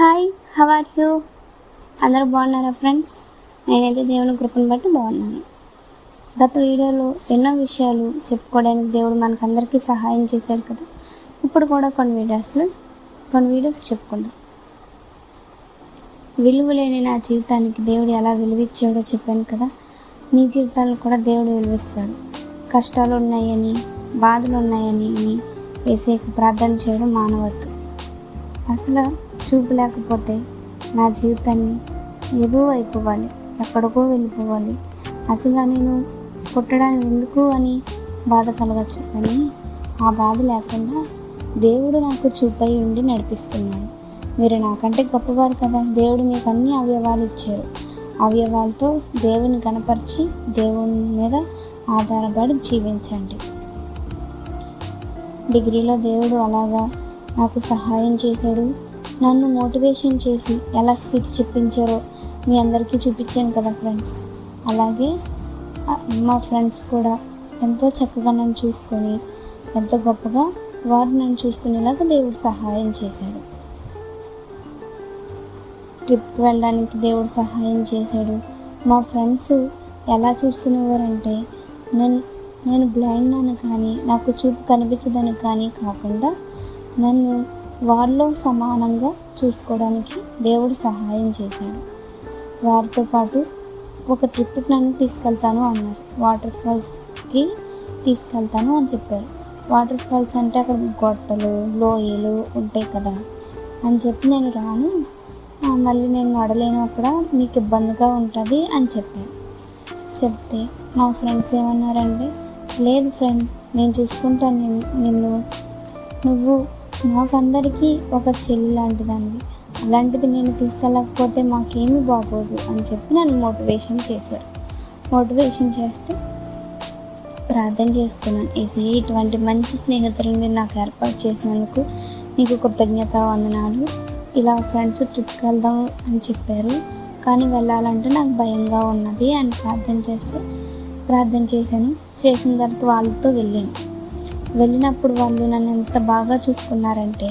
Hi, how are you? అందరూ బాగున్నారా friends? నేనైతే దేవుని కృపను బట్టి బాగున్నాను. గత వీడియోలో ఎన్నో విషయాలు చెప్పుకోవడానికి దేవుడు మనకందరికీ సహాయం చేశాడు కదా. ఇప్పుడు కూడా కొన్ని వీడియోస్ చెప్పుకుందాం. విలువ లేని నా జీవితానికి దేవుడు ఎలా విలువిచ్చాడో చెప్పాను కదా. మీ జీవితాలను కూడా దేవుడు విలువిస్తాడు. కష్టాలు ఉన్నాయని, బాధలు ఉన్నాయని ఏసేకు ప్రార్థన చేయడం మానవద్దు. అసలు చూపు లేకపోతే నా జీవితాన్ని ఏదో అయిపోవాలి, ఎక్కడికో వెళ్ళిపోవాలి, అసలు నేను పుట్టడానికి ఎందుకు అని బాధ కలగచ్చు. కానీ ఆ బాధ లేకుండా దేవుడు నాకు చూపై ఉండి నడిపిస్తున్నాడు. మీరు నాకంటే గొప్పవారు కదా. దేవుడు మీకు అన్ని అవయవాలు ఇచ్చారు. అవయవాలతో దేవుని కనపరిచి దేవుని మీద ఆధారపడి జీవించండి. డిగ్రీలో దేవుడు అలాగా నాకు సహాయం చేశాడు. నన్ను మోటివేషన్ చేసి ఎలా స్పీచ్ చెప్పించారో మీ అందరికీ చూపించాను కదా ఫ్రెండ్స్. అలాగే మా ఫ్రెండ్స్ కూడా ఎంతో చక్కగా నన్ను చూసుకొని, ఎంతో గొప్పగా వారు నన్ను చూసుకునేలాగా దేవుడు సహాయం చేశాడు. ట్రిప్కి వెళ్ళడానికి దేవుడు సహాయం చేశాడు. మా ఫ్రెండ్స్ ఎలా చూసుకునేవారంటే, నేను బ్లైండ్ అని కానీ, నాకు చూపు కనిపించదని కానీ కాకుండా నన్ను వారిలో సమానంగా చూసుకోవడానికి దేవుడు సహాయం చేశాడు. వారితో పాటు ఒక ట్రిప్కి నన్ను తీసుకెళ్తాను అన్నారు. వాటర్ ఫాల్స్కి తీసుకెళ్తాను అని చెప్పారు. వాటర్ ఫాల్స్ అంటే అక్కడ గొట్టలు, లోయలు ఉంటాయి కదా అని చెప్పి నేను రాను, మళ్ళీ నేను నడలేను, అక్కడ మీకు ఇబ్బందిగా ఉంటుంది అని చెప్పాను. చెప్తే మా ఫ్రెండ్స్ ఏమన్నారంటే, లేదు ఫ్రెండ్, నేను చూసుకుంటాను నిన్ను, నువ్వు మాకందరికీ ఒక చెల్లి లాంటిదండి, అలాంటిది నేను తీసుకెళ్ళకపోతే మాకేమీ బాగోదు అని చెప్పి నన్ను మోటివేషన్ చేశారు. మోటివేషన్ చేస్తే ప్రార్థన చేసుకున్నాను. ఇటువంటి మంచి స్నేహితులను మీరు నాకు ఏర్పాటు చేసినందుకు నీకు కృతజ్ఞత వందనాలు. ఇలా ఫ్రెండ్స్ ట్రిప్కి వెళ్దాం అని చెప్పారు, కానీ వెళ్ళాలంటే నాకు భయంగా ఉన్నది అని ప్రార్థన చేశాను. చేసిన తర్వాత వాళ్ళతో వెళ్ళినప్పుడు వాళ్ళు నన్ను ఎంత బాగా చూసుకున్నారంటే,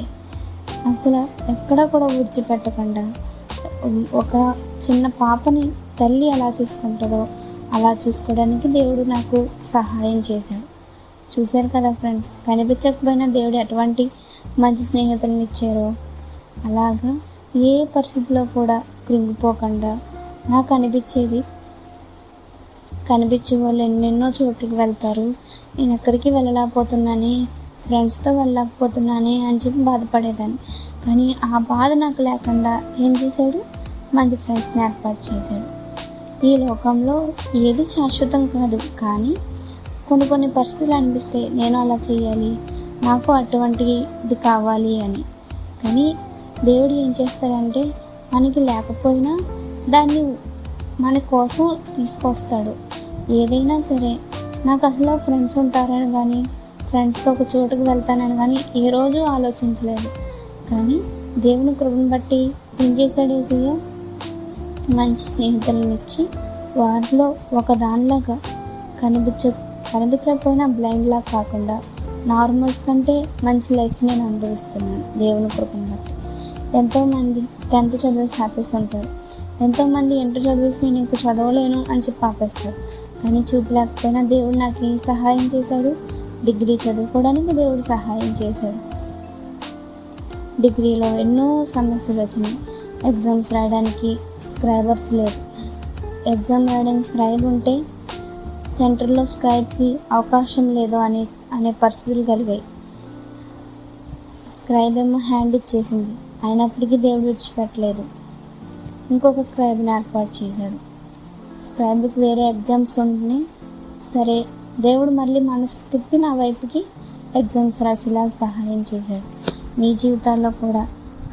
అసలు ఎక్కడ కూడా విడిచిపెట్టకుండా, ఒక చిన్న పాపని తల్లి ఎలా చూసుకుంటుందో అలా చూసుకోవడానికి దేవుడు నాకు సహాయం చేశాడు. చూశారు కదా ఫ్రెండ్స్, కనిపించకపోయినా దేవుడు ఎటువంటి మంచి స్నేహితులను ఇచ్చారో, అలాగా ఏ పరిస్థితిలో కూడా కృంగిపోకుండా నాకు కనిపించే వాళ్ళు ఎన్నెన్నో చోట్లకి వెళ్తారు, నేను ఎక్కడికి వెళ్ళలేకపోతున్నానే, ఫ్రెండ్స్తో వెళ్ళలేకపోతున్నానే అని చెప్పి బాధపడేదాన్ని. కానీ ఆ బాధ నాకు లేకుండా ఏం చేశాడు, మంచి ఫ్రెండ్స్ని ఏర్పాటు చేశాడు. ఈ లోకంలో ఏది శాశ్వతం కాదు, కానీ కొన్ని పరిస్థితులు అనిపిస్తే నేను అలా చేయాలి, నాకు అటువంటిది కావాలి అని. కానీ దేవుడు ఏం చేస్తాడంటే, మనకి లేకపోయినా దాన్ని మన కోసం తీసుకొస్తాడు. ఏదైనా సరే, నాకు అసలు ఫ్రెండ్స్ ఉంటారని కానీ, ఫ్రెండ్స్తో ఒక చోటుకు వెళ్తానని కానీ ఏ రోజు ఆలోచించలేదు. కానీ దేవుని కృపను బట్టి ఏం చేశాడు యేసయ్య, మంచి స్నేహితులను ఇచ్చి వారిలో ఒక దానిలాగా కనిపించకపోయినా బ్లైండ్లా కాకుండా నార్మల్స్ కంటే మంచి లైఫ్ నేను అనుభవిస్తున్నాను దేవుని కృపను బట్టి. ఎంతోమంది 10th చదివేసి ఆపేసి ఉంటారు. ఎంతోమంది ఇంటర్ చదివేసి నేను ఇంక చదవలేను అని చెప్పి ఆపేస్తారు. కానీ చూపు లేకపోయినా దేవుడు నాకు సహాయం చేశాడు. డిగ్రీ చదువుకోవడానికి దేవుడు సహాయం చేశాడు. డిగ్రీలో ఎన్నో సమస్యలు వచ్చినాయి. ఎగ్జామ్స్ రాయడానికి స్క్రైబర్స్ లేరు. ఎగ్జామ్ రాయడానికి స్క్రైబ్ ఉంటే సెంటర్లో స్క్రైబ్కి అవకాశం లేదు అనే పరిస్థితులు కలిగాయి. స్క్రైబ్ ఏమో హ్యాండ్ ఇచ్చేసింది, అయినప్పటికీ దేవుడు విడిచిపెట్టలేదు. ఇంకొక స్క్రైబ్ని ఏర్పాటు చేశాడు. స్క్రైబ్కి వేరే ఎగ్జామ్స్ ఉంటున్నాయి. సరే, దేవుడు మళ్ళీ మనసు తిప్పి నా వైపుకి ఎగ్జామ్స్ రాసేలా సహాయం చేశాడు. మీ జీవితాల్లో కూడా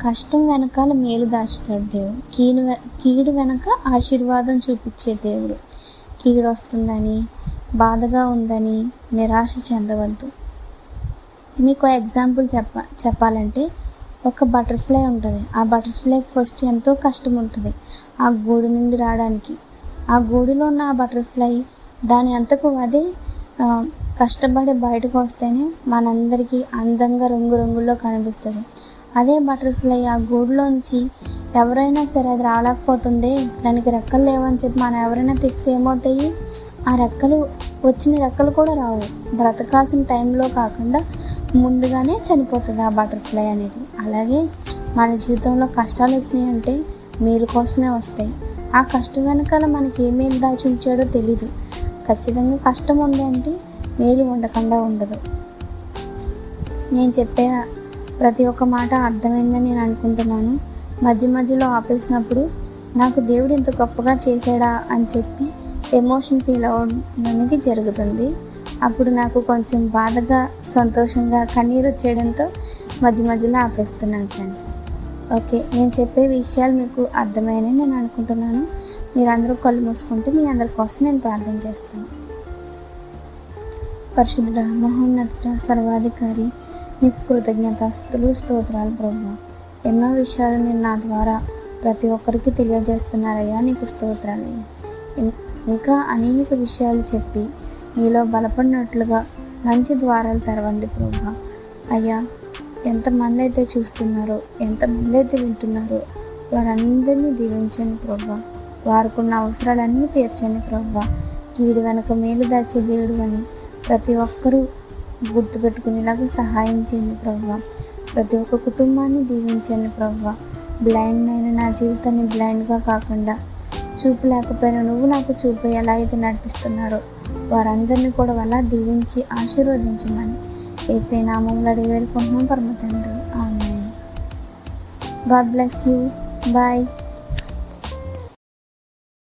కష్టం వెనకాల మేలు దాచుతాడు దేవుడు. కీడు వెనక ఆశీర్వాదం చూపించే దేవుడు. కీడు వస్తుందని, బాధగా ఉందని నిరాశ చెందవద్దు. మీకు ఎగ్జాంపుల్ చెప్పాలంటే, ఒక బటర్ఫ్లై ఉంటుంది. ఆ బటర్ఫ్లైకి ఫస్ట్ ఎంతో కష్టం ఉంటుంది ఆ గూడు నుండి రావడానికి. ఆ గూడులో ఉన్న ఆ బటర్ఫ్లై దాని అంతకు అదే కష్టపడి బయటకు వస్తేనే మనందరికీ అందంగా రంగురంగుల్లో కనిపిస్తుంది. అదే బటర్ఫ్లై ఆ గూడులోంచి ఎవరైనా సరే అది రాలేకపోతుంది, దానికి రెక్కలు లేవని చెప్పి మనం ఎవరైనా తెస్తే ఏమవుతాయి? ఆ వచ్చిన రెక్కలు కూడా రావు. బ్రతకాల్సిన టైంలో కాకుండా ముందుగానే చనిపోతుంది ఆ బటర్ఫ్లై అనేది. అలాగే మన జీవితంలో కష్టాలు వచ్చినాయంటే మేలు కోసమే వస్తాయి. ఆ కష్టం వెనకాల మనకి ఏమేమి దాచి ఉంచాడో తెలీదు. ఖచ్చితంగా కష్టం ఉంది అంటే మేలు ఉండకుండా ఉండదు. నేను చెప్పే ప్రతి ఒక్క మాట అర్థమైందని నేను అనుకుంటున్నాను. మధ్యలో ఆపేసినప్పుడు నాకు దేవుడు ఇంత గొప్పగా చేశాడా అని చెప్పి ఎమోషన్ ఫీల్ అవ్వడం అనేది జరుగుతుంది. అప్పుడు నాకు కొంచెం బాధగా, సంతోషంగా, కన్నీరు వచ్చేయడంతో మధ్యలో ఆపేస్తున్నాను ఫ్రెండ్స్. ఓకే, నేను చెప్పే విషయాలు మీకు అర్థమైనని నేను అనుకుంటున్నాను. మీరందరూ కళ్ళు మూసుకుంటే మీ అందరి కోసం నేను ప్రార్థన చేస్తాను. పరిశుద్ధుడా, మహోన్నతుడ, సర్వాధికారి, నీకు కృతజ్ఞతాస్తుతులు, స్తోత్రాలు ప్రభువా. ఎన్నో విషయాలు మీరు నా ద్వారా ప్రతి ఒక్కరికి తెలియజేస్తున్నారయ్యా, నీకు స్తోత్రాలయ్యా. ఇంకా అనేక విషయాలు చెప్పి నీలో బలపడినట్లుగా మంచి ద్వారాలు తెరవండి ప్రభువా. అయ్యా, ఎంతమంది అయితే చూస్తున్నారో, ఎంతమంది అయితే వింటున్నారో వారందరినీ దీవించండి ప్రభువా. వారికున్న అవసరాలన్నీ తీర్చండి ప్రభువా. కీడు వెనక మేలు దాచే దేవుడు అని ప్రతి ఒక్కరూ గుర్తుపెట్టుకునేలాగా సహాయం చేయండి ప్రభువా. ప్రతి ఒక్క కుటుంబాన్ని దీవించండి ప్రభువా. బ్లైండ్ అయిన నా జీవితాన్ని బ్లైండ్గా కాకుండా, చూపు లేకపోయినా నువ్వు నాకు చూపు ఎలా అయితే నడిపిస్తున్నారో వారందరినీ కూడా అలా దీవించి ఆశీర్వదించమని యేసయ్య నామములో అడిగి వేడుకుంటున్నాం పరమ తండ్రి. Amen. God bless you. Bye.